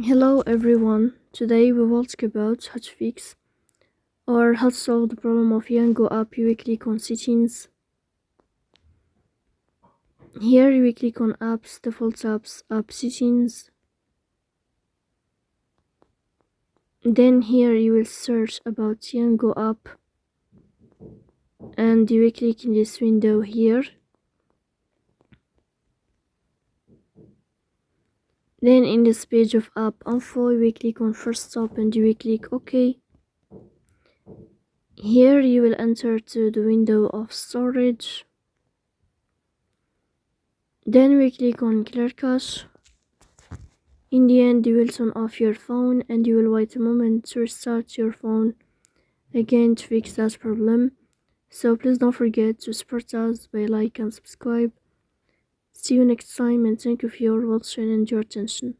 Hello everyone, today we will talk about how to fix or how to solve the problem of Yango app. You will click on settings. Here you will click on apps, default apps, app settings. Then here you will search about Yango app and you will click in this window here. Then in this page of app info you will click on first stop and you will click OK. Here you will enter to the window of storage. Then we click on clear cache. In the end, you will turn off your phone and you will wait a moment to restart your phone again to fix that problem. So please don't forget to support us by like and subscribe. See you next time and thank you for your watching and your attention.